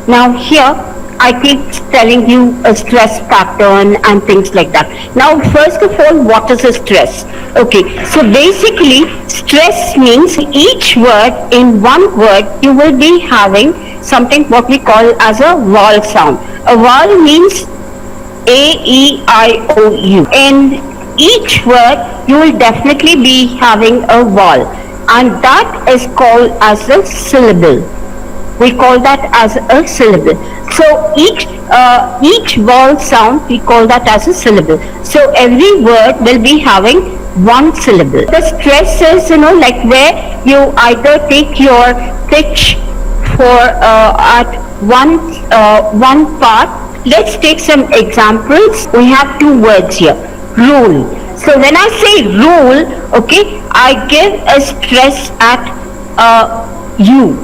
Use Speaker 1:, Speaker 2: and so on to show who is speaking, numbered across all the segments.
Speaker 1: Now here I keep telling you a stress pattern and things like that. Now first of all, what is a stress? Okay, so basically stress means each word, in one word you will be having something what we call as a vowel sound. A vowel means A-E-I-O-U. In each word you will definitely be having a vowel, and that is called as a syllable. We call that as a syllable. So each vowel sound we call that as a syllable. So every word will be having one syllable. The stress is, like where you either take your pitch for at one part. Let's take some examples. We have two words here. Rule. So when I say rule, okay, I give a stress at U.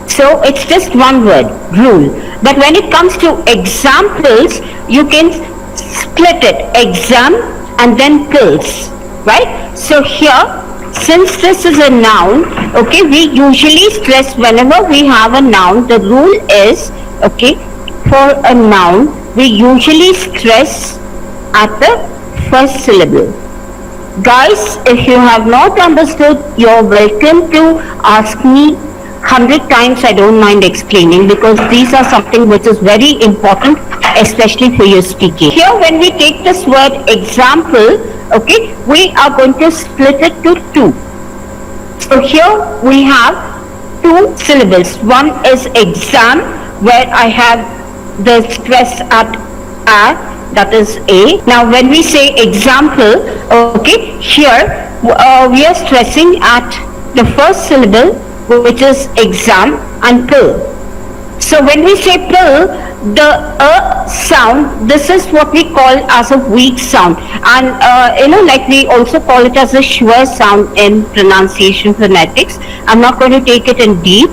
Speaker 1: So it's just one word, rule. But when it comes to examples, you can split it, exam and then pills, right? So here, since this is a noun, okay, we usually stress whenever we have a noun. The rule is, okay, for a noun, we usually stress at the first syllable. Guys, if you have not understood, you're welcome to ask me 100 times. I don't mind explaining, because these are something which is very important, especially for your speaking. Here when we take this word example, okay, we are going to split it to two. So here we have two syllables. One is exam, where I have the stress at A, that is A. Now when we say example, okay, here we are stressing at the first syllable, which is exam, and pill. So when we say pill, the sound, this is what we call as a weak sound, and like we also call it as a sure sound in pronunciation phonetics. I'm not going to take it in deep,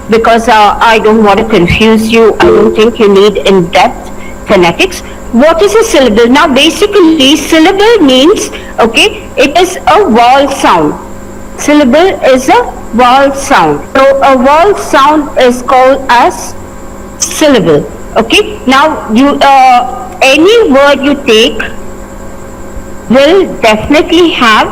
Speaker 1: because I don't want to confuse you. I don't think you need in-depth phonetics. What is a syllable? Now basically syllable means, okay, it is a vowel sound. Syllable is a vowel sound. So a vowel sound is called as syllable. Okay. Now you any word you take will definitely have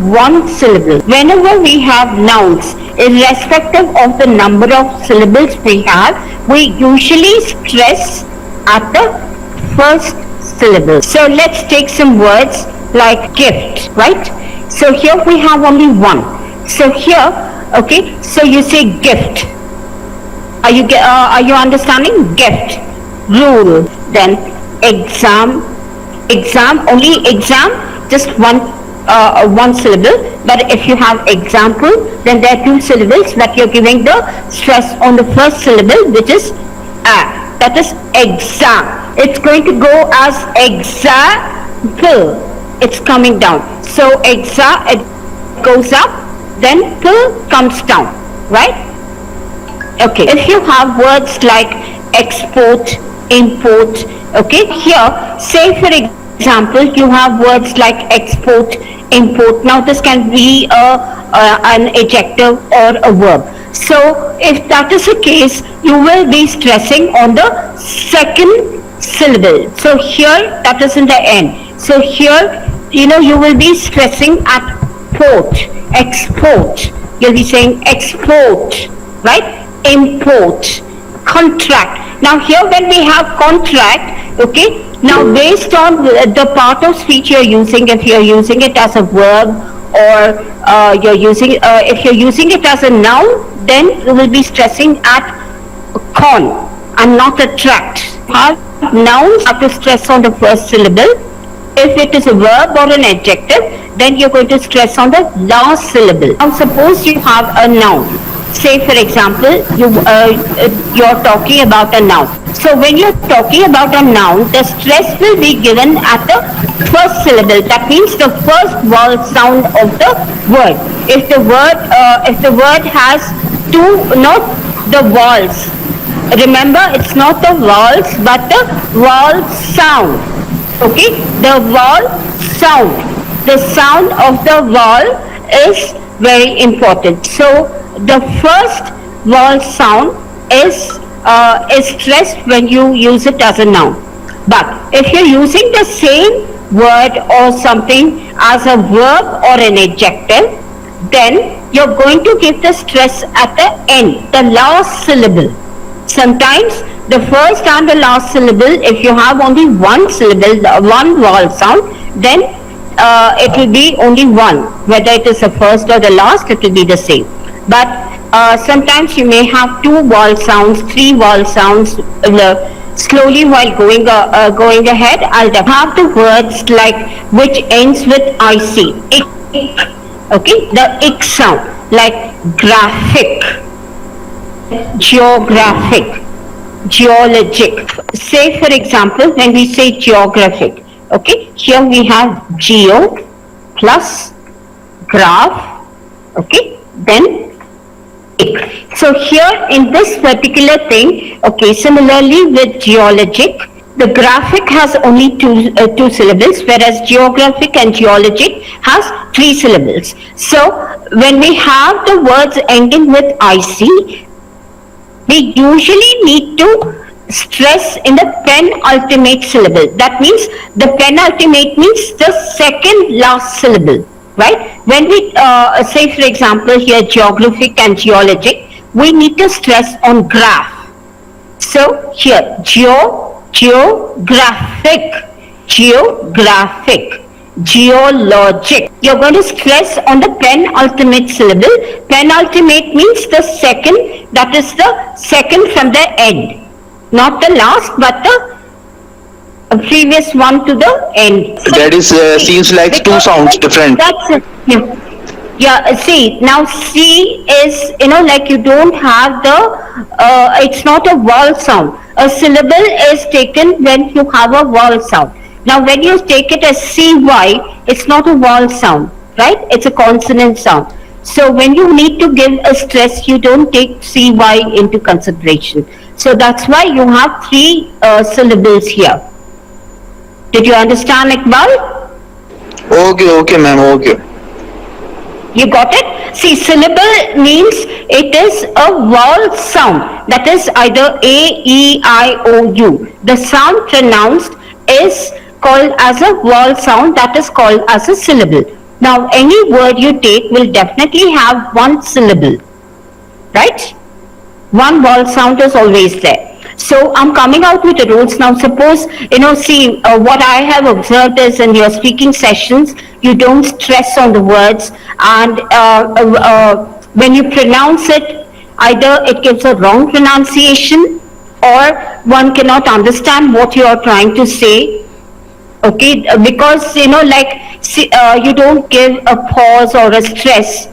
Speaker 1: one syllable. Whenever we have nouns, irrespective of the number of syllables we have, we usually stress at the first syllable. So let's take some words like gift, right? So here we have only one. So here, okay, so you say gift. Are you understanding? Gift. Rule. Then exam. Exam, only exam, just one syllable. But if you have example, then there are two syllables, that you're giving the stress on the first syllable, which is A. That is exam. It's going to go as example. It's coming down. So exa, it goes up, then pill comes down, right? Okay. If you have words like export, import, okay, here, say for example, you have words like export, import. Now this can be an adjective or a verb. So if that is the case, you will be stressing on the second syllable. So here, that is in the end. So here, you will be stressing at port, export. You'll be saying export, right? Import, contract. Now here when we have contract, okay, now based on the part of speech you're using, if you're using it as a verb, or if you're using it as a noun, then you will be stressing at con and not attract. Nouns have to stress on the first syllable. If it is a verb or an adjective, then you're going to stress on the last syllable. Now suppose you have a noun. Say for example, you're talking about a noun. So when you're talking about a noun, the stress will be given at the first syllable. That means the first vowel sound of the word. If the word has two, not the vowels. Remember, it's not the vowels, but the vowel sound. Okay, the vowel sound. The sound of the vowel is very important. So the first vowel sound is is stressed when you use it as a noun. But if you're using the same word or something as a verb or an adjective, then you're going to give the stress at the end, the last syllable. Sometimes the first and the last syllable, if you have only one syllable, one vowel sound, then it will be only one. Whether it is the first or the last, it will be the same. But sometimes you may have two vowel sounds, three vowel sounds. Slowly while going ahead, I'll have the words like which ends with IC. Okay, the ick sound, like graphic, geographic, geologic. Say for example, when we say geographic, okay, here we have geo plus graph, okay, then ick. So here in this particular thing, okay, similarly with geologic, the graphic has only two syllables, whereas geographic and geologic has three syllables. So when we have the words ending with IC, we usually need to stress in the penultimate syllable. That means the penultimate means the second last syllable, right? When we say for example here geographic and geologic, we need to stress on graph. So here geographic, geologic. You're going to stress on the penultimate syllable. Penultimate means the second, that is the second from the end. Not the last, but the previous one to the end.
Speaker 2: That is seems like two sounds different.
Speaker 1: That's it. Yeah, see, now C is, like you don't have the, it's not a vowel sound. A syllable is taken when you have a vowel sound. Now when you take it as CY, it's not a vowel sound, right? It's a consonant sound. So when you need to give a stress, you don't take CY into consideration. So that's why you have three syllables here. Did you understand, Iqbal?
Speaker 2: Okay, ma'am, okay.
Speaker 1: You got it? See, syllable means it is a vowel sound. That is either A, E, I, O, U. The sound pronounced is called as a vowel sound, that is called as a syllable. Now, any word you take will definitely have one syllable, right? One vowel sound is always there. So I'm coming out with the rules now. Suppose, see, what I have observed is in your speaking sessions, you don't stress on the words, and when you pronounce it, either it gives a wrong pronunciation or one cannot understand what you are trying to say. Okay, because you don't give a pause or a stress.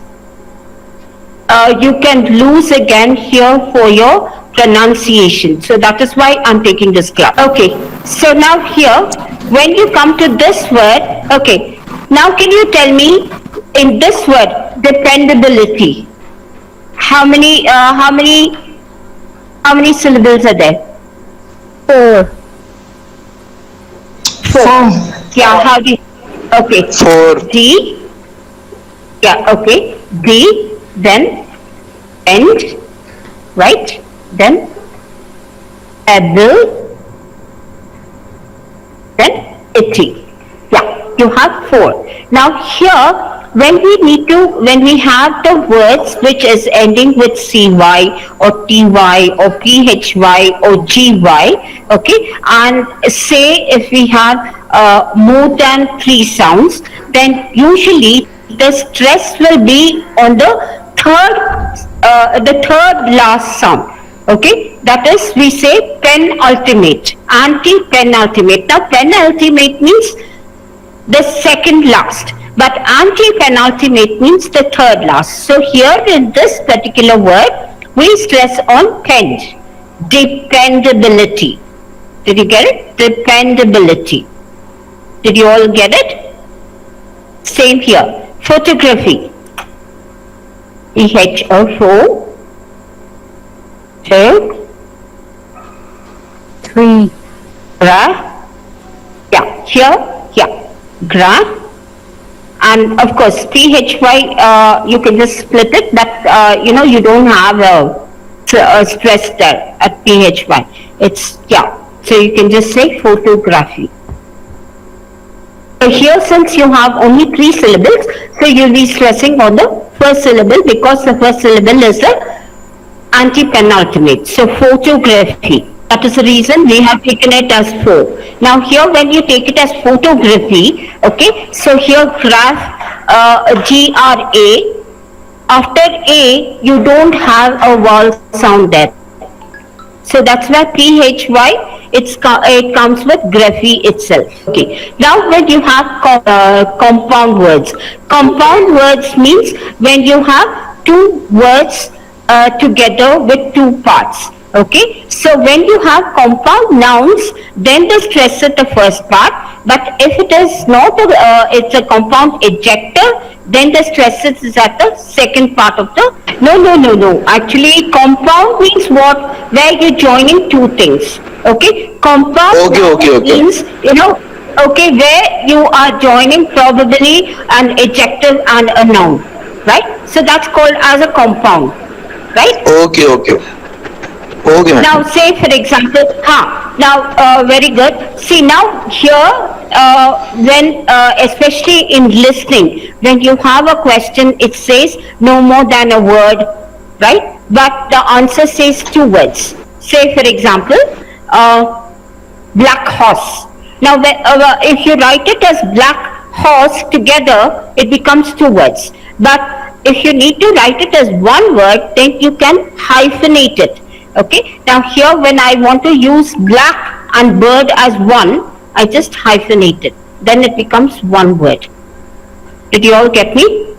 Speaker 1: You can lose again here for your pronunciation. So that is why I'm taking this class. Okay, so now here, when you come to this word, okay, now can you tell me in this word, dependability, how many syllables are there?
Speaker 3: Four.
Speaker 1: Yeah, how do you, okay.
Speaker 2: Four.
Speaker 1: D, yeah, okay, D, then end, right? Then able, then itty. Yeah, you have four. Now here, when we have the words which is ending with CY or TY or PHY or GY, okay, and say if we have more than three sounds, then usually the stress will be on the third last sound. Okay, that is, we say penultimate, anti-penultimate. Now penultimate means the second last, but anti-penultimate means the third last. So here in this particular word, we stress on pend, dependability. Did you get it? Dependability. Did you all get it? Same here. Photography. PHO4.
Speaker 3: Three.
Speaker 1: Gra. Yeah, here, yeah. Gra. And of course, PHY, you can just split it, but you don't have stress there at PHY. It's, yeah. So you can just say photography. So here, since you have only 3 syllables, so you'll be stressing on the first syllable because the first syllable is the anti-penultimate. So photography. That is the reason we have taken it as 4. Now here when you take it as photography, okay, so here GRA, after A you don't have a vowel sound there. So that's why PHY, it comes with graphy itself. Okay. Now when you have compound words. Compound words means when you have 2 words together with 2 parts. Okay. So when you have compound nouns, then the stress at the first part. But if it is not, it's a compound adjective, then the stress is at the second part of the. No. Actually, compound means what? Where you're joining 2 things. Okay. Compound
Speaker 2: Okay.
Speaker 1: means, okay, where you are joining probably an adjective and a noun. Right? So that's called as a compound. Right?
Speaker 2: Okay. Okay, ma'am.
Speaker 1: Now, say for example, very good. See now here, when especially in listening, when you have a question, it says no more than a word, right? But the answer says 2 words. Say for example, black horse. Now, if you write it as black horse together, it becomes 2 words. But if you need to write it as 1 word, then you can hyphenate it. Okay. Now here when I want to use black and bird as one, I just hyphenate it. Then it becomes 1 word. Did you all get me?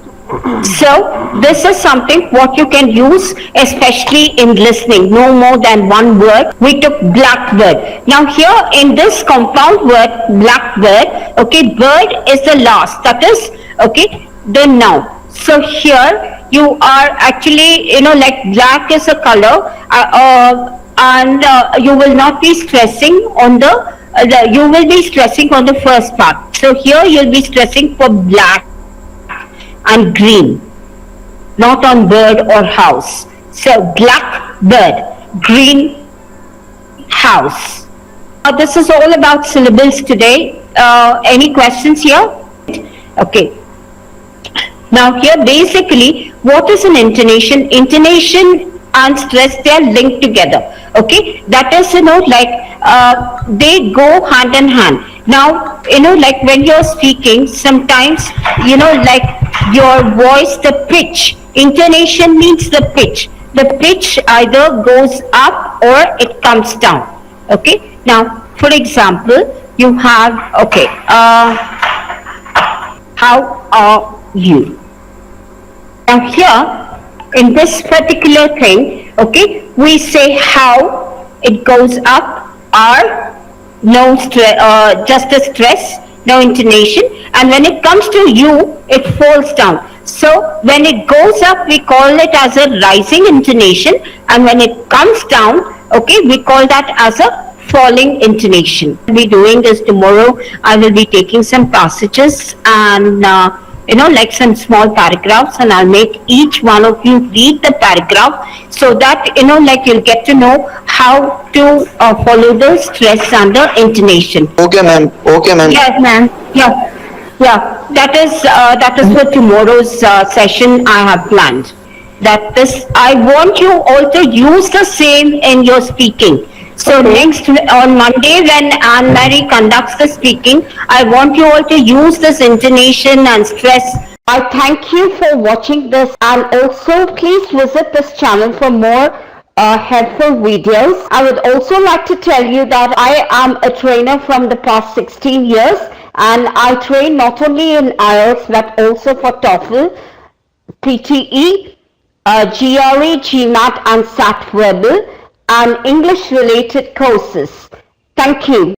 Speaker 1: So this is something what you can use especially in listening. No more than 1 word. We took blackbird. Now here in this compound word blackbird, okay, bird is the last. That is, okay, the noun. So here you are actually, like black is a color, and you will not be stressing on you will be stressing on the first part. So here you'll be stressing for black and green, not on bird or house. So black bird, green house. This is all about syllables today. Any questions here? Okay. Now here basically, what is an intonation? Intonation and stress, they are linked together. Okay, that is, like they go hand in hand. Now, like when you're speaking, sometimes, like your voice, the pitch, intonation means the pitch. The pitch either goes up or it comes down. Okay, now for example, you have, okay, how are you? Now here, in this particular thing, okay, we say how, it goes up, R, no just a stress, no intonation, and when it comes to you, it falls down. So when it goes up, we call it as a rising intonation, and when it comes down, okay, we call that as a falling intonation. I'll be doing this tomorrow. I will be taking some passages and like some small paragraphs, and I'll make each one of you read the paragraph so that like you'll get to know how to follow the stress and the intonation.
Speaker 2: Okay, ma'am.
Speaker 1: Yes, ma'am. Yeah. That is for tomorrow's session I have planned. I want you all to use the same in your speaking. So next on Monday when Anne-Marie conducts the speaking, I want you all to use this intonation and stress. I thank you for watching this, and also please visit this channel for more helpful videos. I would also like to tell you that I am a trainer from the past 16 years, and I train not only in IELTS but also for TOEFL, PTE, GRE, GMAT and SAT Verbal, and English related courses. Thank you.